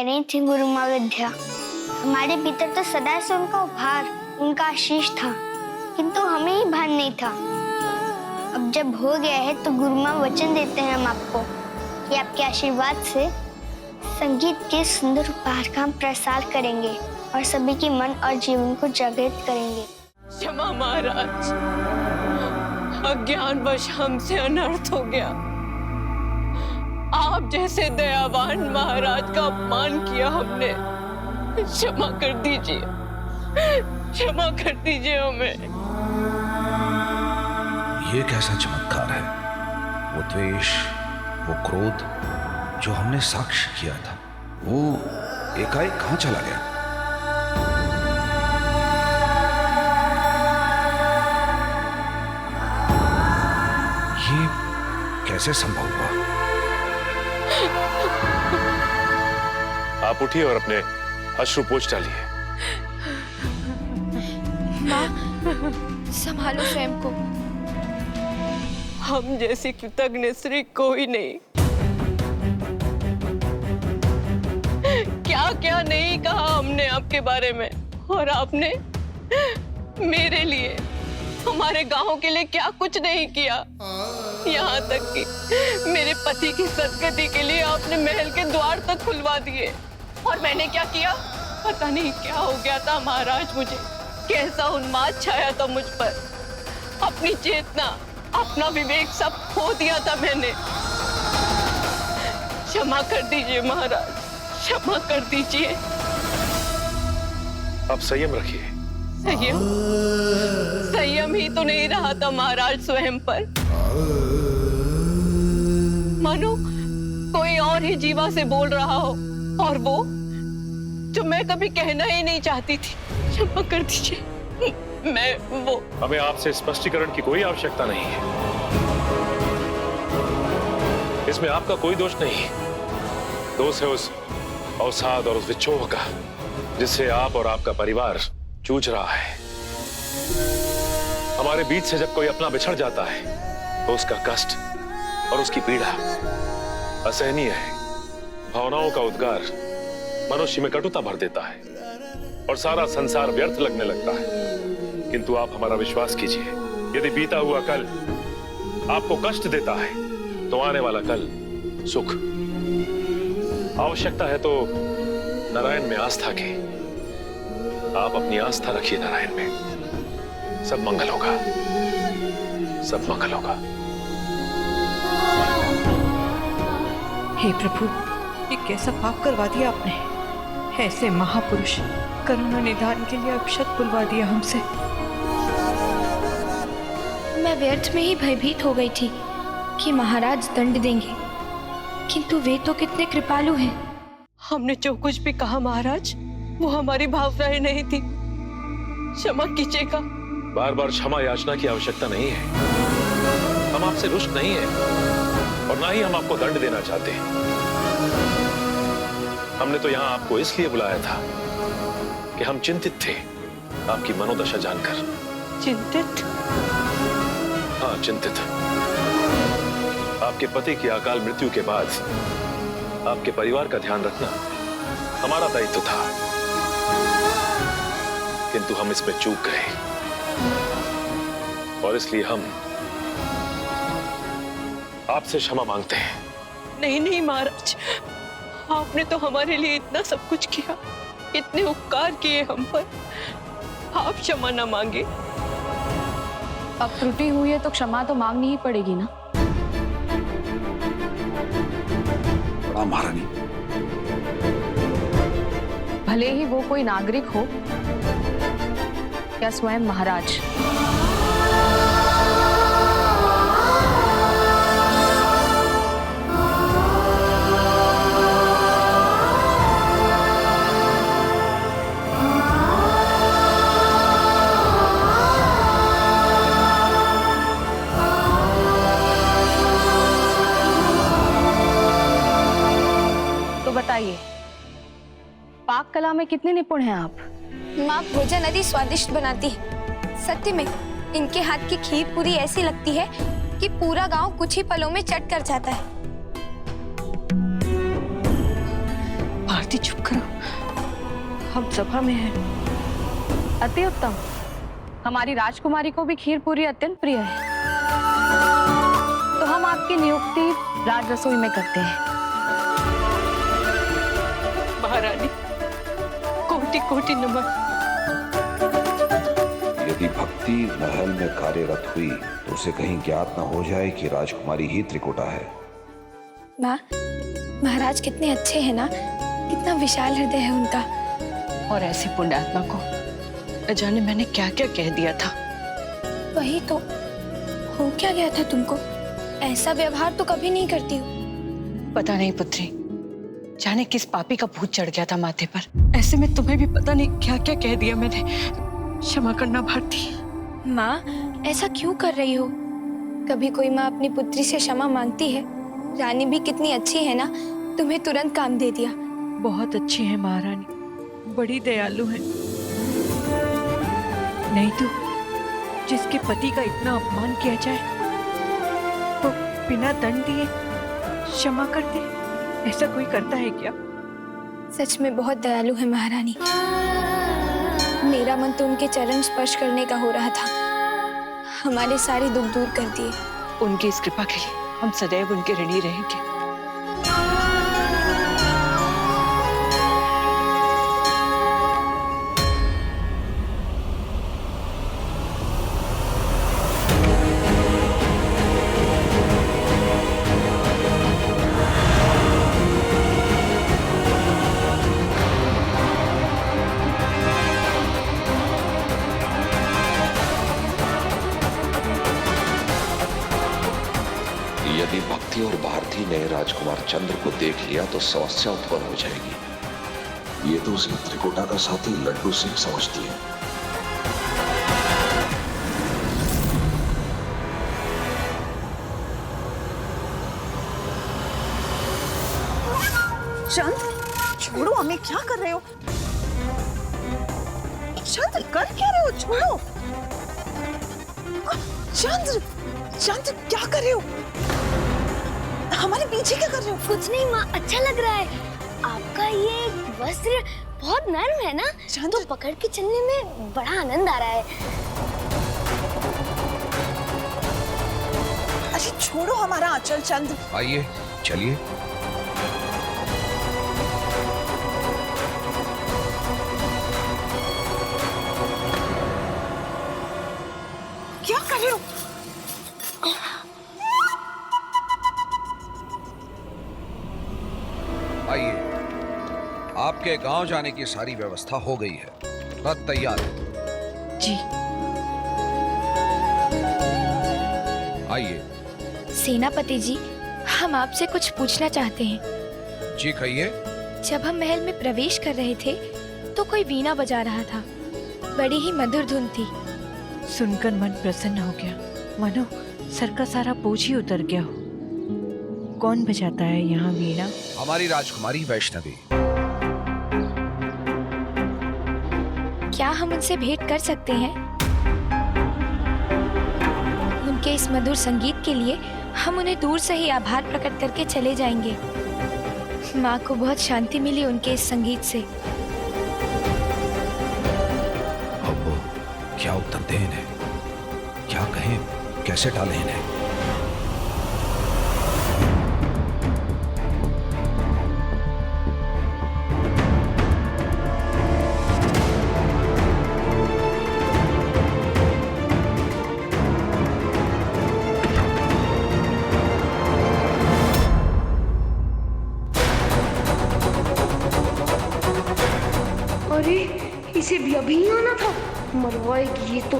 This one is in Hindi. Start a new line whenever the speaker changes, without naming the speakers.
कह रही थी गुरु माँ विद्या, हमारे भीतर तो सदा से उनका उपहार, उनका आशीष था, किंतु हमें ही भान नहीं था। अब जब हो गया है तो गुरु माँ वचन देते हैं हम आपको कि आपके आशीर्वाद से संगीत के सुंदर उपहार का हम प्रसार करेंगे और सभी के मन और जीवन को जागृत करेंगे।
क्षमा महाराज, अज्ञानवश हमसे अनर्थ हो गया। आप जैसे दयावान महाराज का अपमान किया हमने। क्षमा कर दीजिए, क्षमा कर दीजिए हमें।
ये कैसा चमत्कार है? वो द्वेष, वो क्रोध जो हमने साक्ष्य किया था, वो एकाएक कहां चला गया? ये कैसे संभव हुआ?
आप उठिए और अपने अश्रु पोंछ डालिए।
माँ, संभालो स्वयं को।
हम जैसी कृतज्ञ श्री कोई नहीं। क्या क्या नहीं कहा हमने आपके बारे में, और आपने मेरे लिए, हमारे गांव के लिए क्या कुछ नहीं किया। यहाँ तक कि मेरे पति की सदगति के लिए आपने महल के द्वार तक खुलवा दिए। और मैंने क्या किया? पता नहीं क्या हो गया था महाराज, मुझे कैसा उन्माद छाया था मुझ पर। अपनी चेतना, अपना विवेक सब खो दिया था मैंने। क्षमा कर दीजिए महाराज, क्षमा कर दीजिए।
आप संयम रखिए।
संयम? संयम ही तो नहीं रहा था महाराज स्वयं पर। मानो कोई और ही जीवा से बोल रहा हो, और वो जो मैं कभी कहना ही नहीं चाहती थी। क्षमा कर दीजिए, मैं वो।
हमें आपसे स्पष्टीकरण की कोई आवश्यकता नहीं है। इसमें आपका कोई दोष नहीं। दोष है उस अवसाद और उस विक्षोभ का जिससे आप और आपका परिवार जूझ रहा है। हमारे बीच से जब कोई अपना बिछड़ जाता है तो उसका कष्ट और उसकी पीड़ा असहनीय है। भावनाओं का उद्गार मनुष्य में कटुता भर देता है और सारा संसार व्यर्थ लगने लगता है। किंतु आप हमारा विश्वास कीजिए, यदि बीता हुआ कल आपको कष्ट देता है तो आने वाला कल सुख। आवश्यकता है तो नारायण में आस्था की। आप अपनी आस्था रखिए नारायण में, सब मंगल होगा, सब मंगल होगा।
हे प्रभु, ये कैसा पाप करवा दिया आपने? ऐसे महापुरुष करुणा निदान के लिए अपशब्द बुलवा दिया हमसे।
मैं व्यर्थ में ही भयभीत हो गई थी कि महाराज दंड देंगे, किंतु वे तो कितने कृपालु हैं।
हमने जो कुछ भी कहा महाराज, वो हमारी भावनाएं नहीं थी। क्षमा कीजिएगा।
बार बार क्षमा याचना की आवश्यकता नहीं है। हम आपसे रुष्ट नहीं है और ना ही हम आपको दंड देना चाहते हैं। हमने तो यहाँ आपको इसलिए बुलाया था कि हम चिंतित थे आपकी मनोदशा जानकर।
चिंतित?
हाँ, चिंतित। आपके पति की अकाल मृत्यु के बाद आपके परिवार का ध्यान रखना हमारा दायित्व था, किंतु हम इसमें चूक गए और इसलिए हम आपसे क्षमा मांगते हैं।
नहीं नहीं महाराज, आपने तो हमारे लिए इतना सब कुछ किया, इतने उपकार किए हम पर। आप क्षमा ना मांगे।
अब त्रुटि हुई है तो क्षमा तो मांगनी ही पड़ेगी ना।
प्रणाम महारानी।
भले ही वो कोई नागरिक हो या स्वयं महाराज। तो बताइए, पाक कला में कितने निपुण हैं आप?
माँ भोजन अति स्वादिष्ट बनाती है। सत्य में इनके हाथ की खीर पूरी ऐसी लगती है कि पूरा गांव कुछ ही पलों में चट कर जाता है।
दीदी चुप करो, हम सभा में हैं।
अति उत्तम। हमारी राजकुमारी को भी खीर पूरी अत्यंत प्रिय है, तो हम आपकी नियुक्ति राज रसोई में करते हैं।
महारानी, कोटि कोटि नमन।
यदि भक्ति महल में कार्यरत हुई तो उसे कहीं ज्ञात न हो जाए कि राजकुमारी ही त्रिकुटा है।
माँ, महाराज कितने अच्छे हैं ना, कितना विशाल हृदय है उनका।
और ऐसी पुण्यात्मा को न जाने मैंने क्या क्या कह दिया था।
वही तो, हो क्या गया था तुमको? ऐसा व्यवहार तो कभी नहीं करती हो।
पता नहीं पुत्री, जाने किस पापी का भूत चढ़ गया था माथे पर। ऐसे में तुम्हें भी पता नहीं क्या क्या कह दिया मैंने। क्षमा करना भारती।
माँ, ऐसा क्यों कर रही हो? कभी कोई माँ अपनी पुत्री से क्षमा मांगती है? रानी भी कितनी अच्छी है ना, तुम्हें तुरंत काम दे दिया।
बहुत अच्छी है महारानी, बड़ी दयालु है। नहीं तो जिसके पति का इतना अपमान किया जाए वो बिना दंड दिए क्षमा कर दे, ऐसा कोई करता है क्या?
सच में बहुत दयालु है महारानी। मेरा मन तो उनके चरण स्पर्श करने का हो रहा था। हमारे सारे दुख दूर कर दिए।
उनकी इस कृपा के लिए हम सदैव उनके ऋणी रहेंगे।
यदि भक्ति और भारती ने राजकुमार चंद्र को देख लिया तो समस्या उत्पन्न हो जाएगी। ये तो उसे त्रिकुटा का साथी लड्डू सिंह समझती है।
चंद्र, छोड़ो, हमें क्या कर रहे हो? चंद्र, कर क्या रहे हो? छोड़ो। चंद्र, चंद्र, क्या कर रहे हो? हमारे पीछे क्या कर रहे हो?
कुछ नहीं माँ, अच्छा लग रहा है। आपका ये वस्त्र बहुत नरम है ना, तो पकड़ के चलने में बड़ा आनंद आ रहा है।
अरे छोड़ो हमारा आंचल चंद्र।
आइए, चलिए।
क्या कर रहे हो?
आइए, आपके गांव जाने की सारी व्यवस्था हो गई है, रथ तैयार है।
जी।
आइए।
सेनापति जी, हम आपसे कुछ पूछना चाहते हैं।
जी कहिए।
जब हम महल में प्रवेश कर रहे थे तो कोई वीणा बजा रहा था, बड़ी ही मधुर धुन थी।
सुनकर मन प्रसन्न हो गया, मानो सर का सारा बोझ ही उतर गया हो। कौन बजाता है यहाँ वीणा?
हमारी राजकुमारी वैष्णवी।
क्या हम उनसे भेंट कर सकते हैं? उनके इस मधुर संगीत के लिए हम उन्हें दूर से ही आभार प्रकट करके चले जाएंगे। माँ को बहुत शांति मिली उनके इस संगीत से।
अब क्या उत्तर दें इन्हें? क्या कहें? कैसे टालें इन्हें?
अरे, इसे भी अभी आना था, मरवाएगी ये तो।